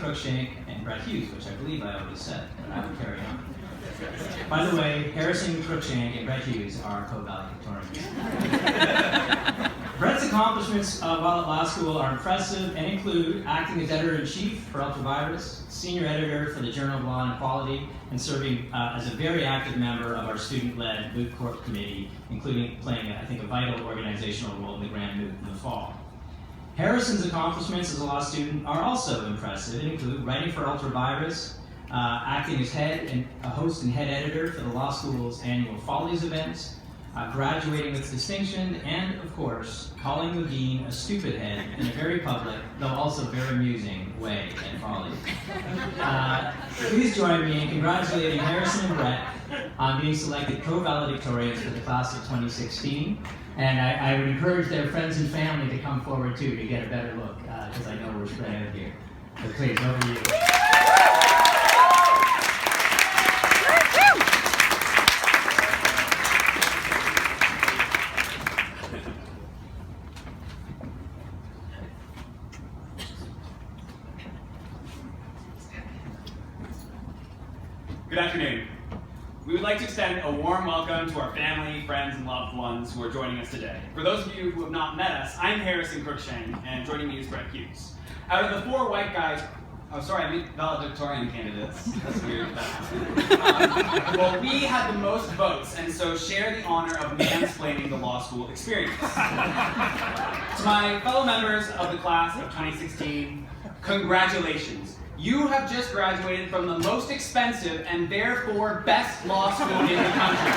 Cruikshank and Brett Hughes, which I believe I already said, but I will carry on. By the way, Harrison Cruikshank and Brett Hughes are co-valedictorians. Brett's accomplishments while at law school are impressive and include acting as editor-in-chief for Ultravirus, senior editor for the Journal of Law and Equality, and serving as a very active member of our student-led Moot Court Committee, including playing, I think, a vital organizational role in the Grand Moot in the fall. Harrison's accomplishments as a law student are also impressive and include writing for Ultravirus, acting as a host and head editor for the law school's annual Follies events, graduating with distinction, and, of course, calling the dean a stupid head in a very public, though also very amusing, way at Follies. Please join me in congratulating Harrison and Brett on being selected co-valedictorians for the class of 2016. And I would encourage their friends and family to come forward, too, to get a better look, because I know we're spread out here. So please, over to you. Good afternoon. We would like to extend a warm welcome to our family, friends, and loved ones who are joining us today. For those of you who have not met us, I'm Harrison Cruikshank, and joining me is Brett Hughes. Out of the 4 white guys, valedictorian candidates. That's weird. Well, we had the most votes, and so share the honor of mansplaining the law school experience. To my fellow members of the class of 2016, congratulations. You have just graduated from the most expensive and therefore best law school in the country.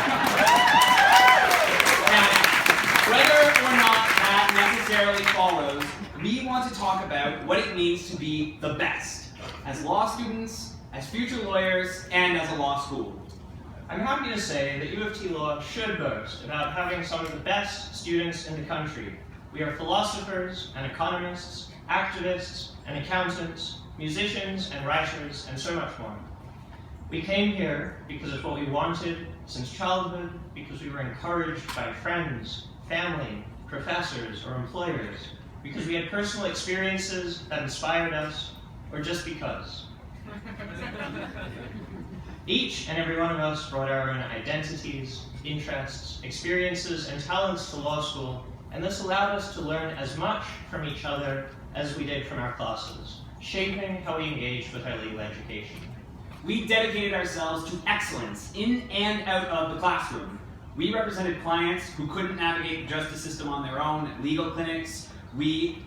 And whether or not that necessarily follows, we want to talk about what it means to be the best as law students, as future lawyers, and as a law school. I'm happy to say that U of T Law should boast about having some of the best students in the country. We are philosophers and economists, activists and accountants, musicians and writers, and so much more. We came here because of what we wanted since childhood, because we were encouraged by friends, family, professors, or employers, because we had personal experiences that inspired us, or just because. Each and every one of us brought our own identities, interests, experiences, and talents to law school, and this allowed us to learn as much from each other as we did from our classes, shaping how we engage with our legal education. We dedicated ourselves to excellence in and out of the classroom. We represented clients who couldn't navigate the justice system on their own at legal clinics. We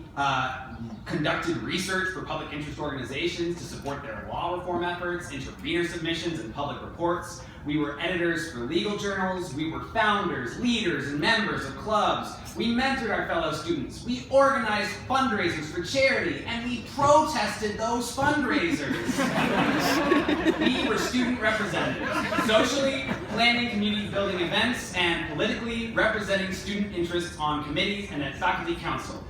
conducted research for public interest organizations to support their law reform efforts, intervener submissions, and public reports. We were editors for legal journals. We were founders, leaders, and members of clubs. We mentored our fellow students. We organized fundraisers for charity, and we protested those fundraisers. We were student representatives, socially planning community building events, and politically representing student interests on committees and at faculty council.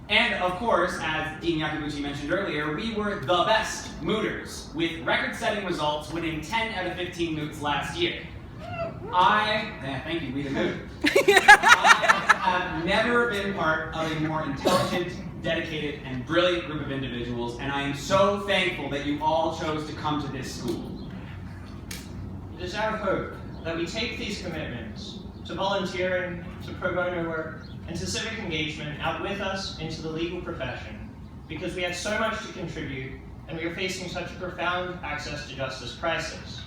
And of course, as Dean Yakaguchi mentioned earlier, we were the best mooters, with record-setting results winning 10 out of 15 moots last year. Thank you, we the moot. I have never been part of a more intelligent, dedicated, and brilliant group of individuals, and I am so thankful that you all chose to come to this school. It is our hope that we take these commitments to volunteering, to pro bono work, and to civic engagement out with us into the legal profession, because we have so much to contribute and we are facing such a profound access to justice crisis.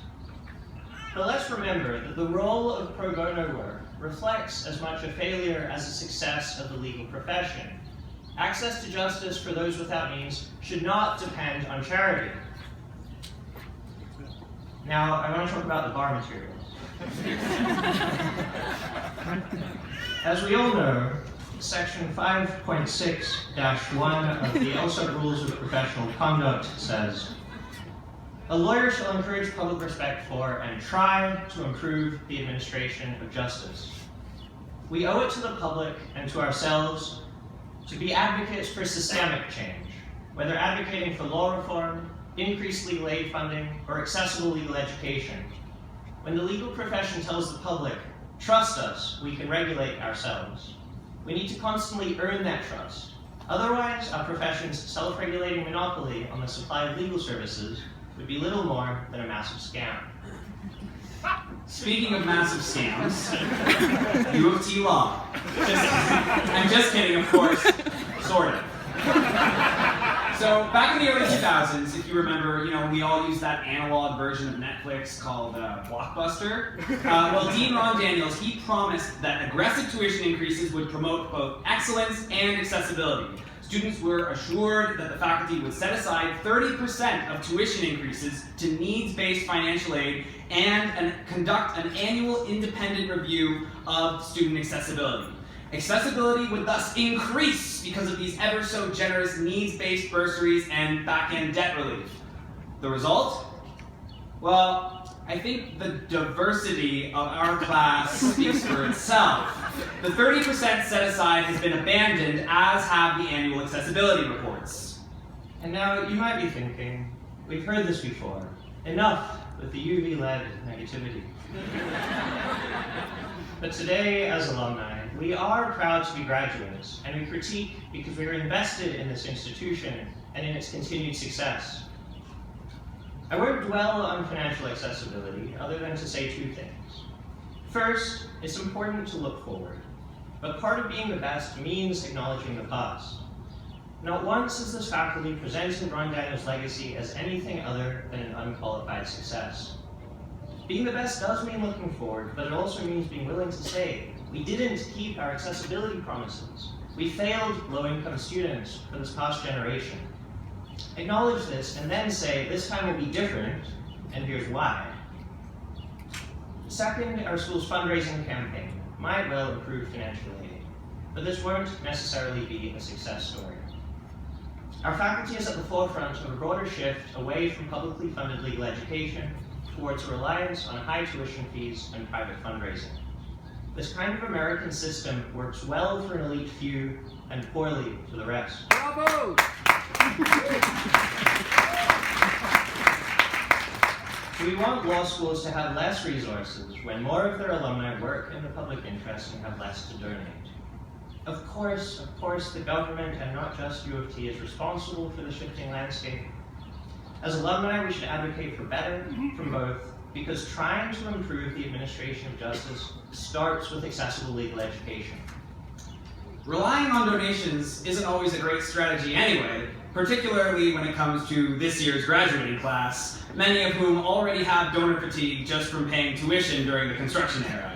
But let's remember that the role of pro bono work reflects as much a failure as a success of the legal profession. Access to justice for those without means should not depend on charity. Now, I want to talk about the bar materials. As we all know, Section 5.6-1 of the ELSA Rules of Professional Conduct says, "A lawyer shall encourage public respect for and try to improve the administration of justice." We owe it to the public and to ourselves to be advocates for systemic change, whether advocating for law reform, increased legal aid funding, or accessible legal education. When the legal profession tells the public, "Trust us, we can regulate ourselves," we need to constantly earn that trust Otherwise, our profession's self-regulating monopoly on the supply of legal services would be little more than a massive scam. Speaking of massive scams, U of T Law. I'm just kidding, of course, sort of. So back in the early 2000s, if you remember, we all used that analog version of Netflix called Blockbuster. Well, Dean Ron Daniels, he promised that aggressive tuition increases would promote both excellence and accessibility. Students were assured that the faculty would set aside 30% of tuition increases to needs-based financial aid and conduct an annual independent review of student accessibility. Accessibility would thus increase because of these ever so generous needs-based bursaries and back-end debt relief. The result? Well, I think the diversity of our class speaks for itself. The 30% set aside has been abandoned, as have the annual accessibility reports. And now you might be thinking, we've heard this before. Enough with the UV-led negativity. But today, as alumni, we are proud to be graduates, and we critique because we are invested in this institution and in its continued success. I won't dwell on financial accessibility other than to say two things. First, it's important to look forward, but part of being the best means acknowledging the past. Not once has this faculty presented Ron Daniels' legacy as anything other than an unqualified success. Being the best does mean looking forward, but it also means being willing to say, we didn't keep our accessibility promises. We failed low-income students for this past generation. Acknowledge this and then say, this time will be different, and here's why. Second, our school's fundraising campaign might well improve financial aid, but this won't necessarily be a success story. Our faculty is at the forefront of a broader shift away from publicly funded legal education towards a reliance on high tuition fees and private fundraising. This kind of American system works well for an elite few and poorly for the rest. Bravo! We want law schools to have less resources when more of their alumni work in the public interest and have less to donate. Of course, the government, and not just U of T, is responsible for the shifting landscape. As alumni, we should advocate for better from both, because trying to improve the administration of justice starts with accessible legal education. Relying on donations isn't always a great strategy anyway, particularly when it comes to this year's graduating class, many of whom already have donor fatigue just from paying tuition during the construction era.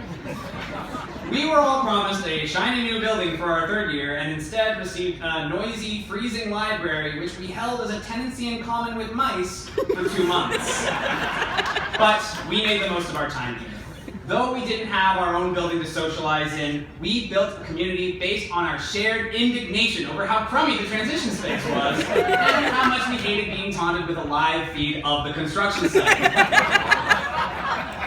We were all promised a shiny new building for our third year and instead received a noisy, freezing library which we held as a tenancy in common with mice for 2 months. But we made the most of our time here. Though we didn't have our own building to socialize in, we built a community based on our shared indignation over how crummy the transition space was and how much we hated being taunted with a live feed of the construction site.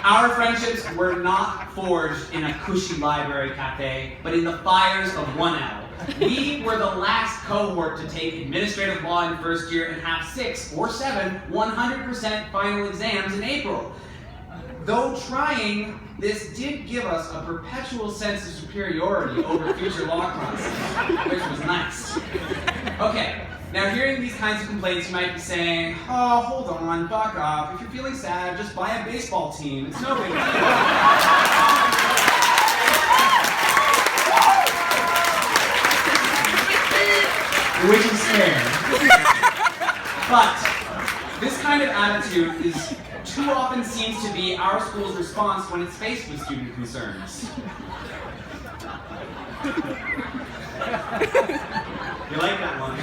Our friendships were not forged in a cushy library cafe, but in the fires of 1L. We were the last cohort to take administrative law in first year and have 6 or 7 100% final exams in April. Though trying, this did give us a perpetual sense of superiority over future law classes, which was nice. Okay, now hearing these kinds of complaints, you might be saying, oh, hold on, buck up. If you're feeling sad, just buy a baseball team. It's no big deal. Which is fair. But this kind of attitude is too often seems to be our school's response when it's faced with student concerns. You like that one?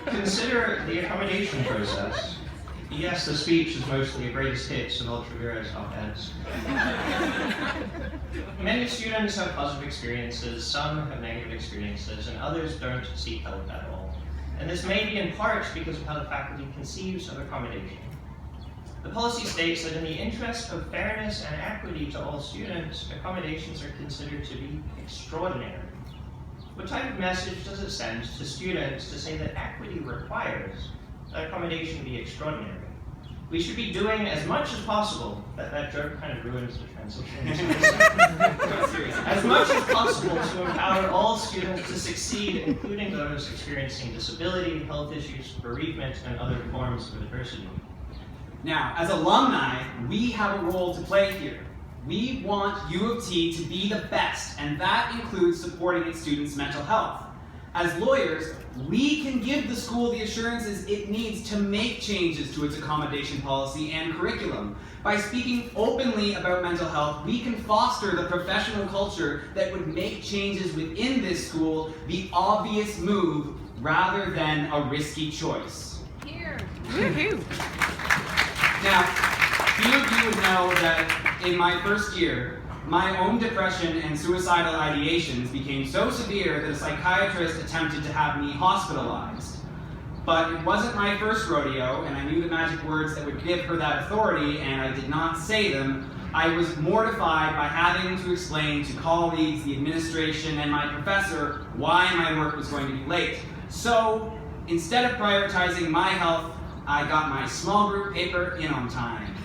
Consider the accommodation process. Yes, the speech is mostly a greatest hits of ultra-viros op-eds. Many students have positive experiences, some have negative experiences, and others don't seek help at all. And this may be in part because of how the faculty conceives of accommodation. The policy states that in the interest of fairness and equity to all students, accommodations are considered to be extraordinary. What type of message does it send to students to say that equity requires that accommodation be extraordinary? We should be doing as much as possible. That joke kind of ruins the transition. As much as possible to empower all students to succeed, including those experiencing disability, health issues, bereavement, and other forms of adversity. Now, as alumni, we have a role to play here. We want U of T to be the best, and that includes supporting its students' mental health. As lawyers, we can give the school the assurances it needs to make changes to its accommodation policy and curriculum. By speaking openly about mental health, we can foster the professional culture that would make changes within this school the obvious move rather than a risky choice. Here. Woohoo! Now, few of you would know that in my first year, my own depression and suicidal ideations became so severe that a psychiatrist attempted to have me hospitalized. But it wasn't my first rodeo, and I knew the magic words that would give her that authority, and I did not say them. I was mortified by having to explain to colleagues, the administration, and my professor why my work was going to be late. So, instead of prioritizing my health, I got my small group paper in on time.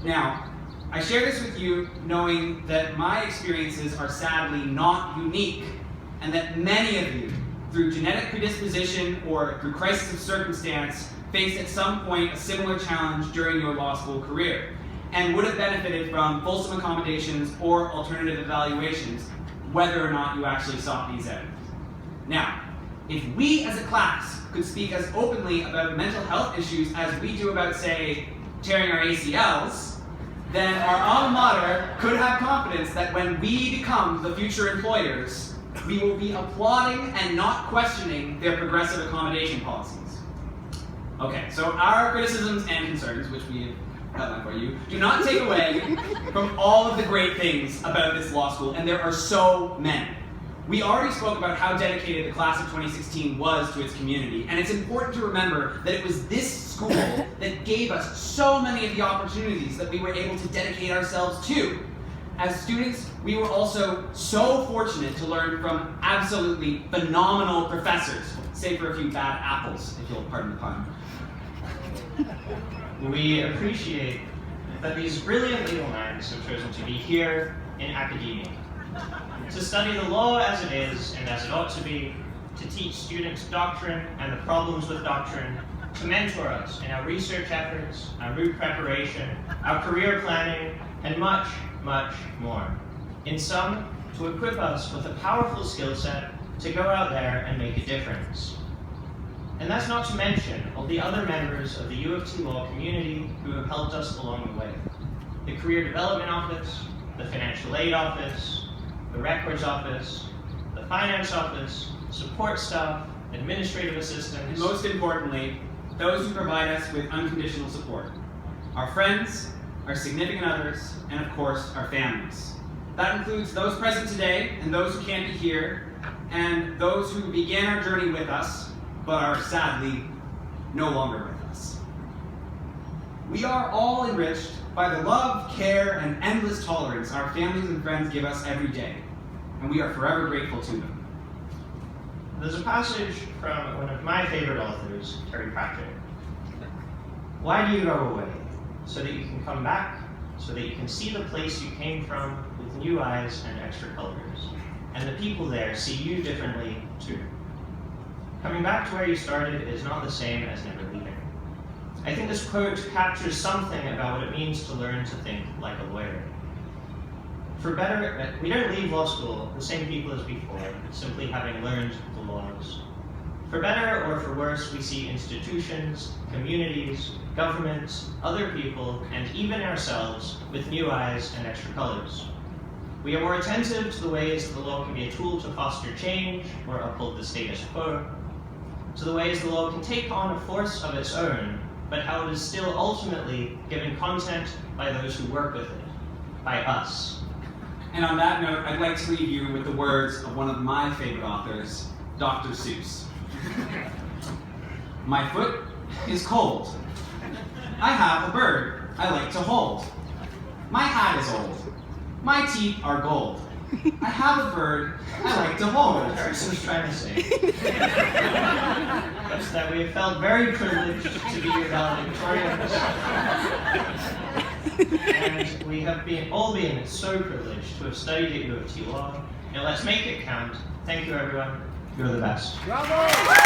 Now, I share this with you knowing that my experiences are sadly not unique, and that many of you, through genetic predisposition or through crisis of circumstance, faced at some point a similar challenge during your law school career, and would have benefited from fulsome accommodations or alternative evaluations, whether or not you actually sought these out. Now, if we as a class could speak as openly about mental health issues as we do about, say, tearing our ACLs, then our alma mater could have confidence that when we become the future employers, we will be applauding and not questioning their progressive accommodation policies. Okay, so our criticisms and concerns, which we have outlined for you, do not take away from all of the great things about this law school, and there are so many. We already spoke about how dedicated the class of 2016 was to its community, and it's important to remember that it was this school that gave us so many of the opportunities that we were able to dedicate ourselves to. As students, we were also so fortunate to learn from absolutely phenomenal professors, save for a few bad apples, if you'll pardon the pun. We appreciate that these brilliant legal minds have chosen to be here in academia, to study the law as it is and as it ought to be, to teach students doctrine and the problems with doctrine, to mentor us in our research efforts, our route preparation, our career planning, and much, much more. In sum, to equip us with a powerful skill set to go out there and make a difference. And that's not to mention all the other members of the U of T Law community who have helped us along the way. The Career Development Office, the Financial Aid Office, the Records Office, the Finance Office, support staff, administrative assistants, And most importantly, those who provide us with unconditional support. Our friends, our significant others, and of course, our families. That includes those present today and those who can't be here, and those who began our journey with us, but are sadly no longer with us. We are all enriched by the love, care, and endless tolerance our families and friends give us every day, and we are forever grateful to them. There's a passage from one of my favorite authors, Terry Pratchett. Why do you go away? So that you can come back, so that you can see the place you came from with new eyes and extra colors. And the people there see you differently too. Coming back to where you started is not the same as never leaving. I think this quote captures something about what it means to learn to think like a lawyer. For better, we don't leave law school the same people as before, simply having learned the laws. For better or for worse, we see institutions, communities, governments, other people, and even ourselves with new eyes and extra colors. We are more attentive to the ways that the law can be a tool to foster change or uphold the status quo, to the ways the law can take on a force of its own, but how it is still ultimately given content by those who work with it, by us. And on that note, I'd like to leave you with the words of one of my favorite authors, Dr. Seuss. My foot is cold. I have a bird I like to hold. My hat is old. My teeth are gold. I have a bird I like to hold. That's what I was trying to say. that we have felt very privileged to be your valedictorians. And we have all been so privileged to have studied at U of T Law. Now let's make it count. Thank you, everyone. You're the best. Bravo!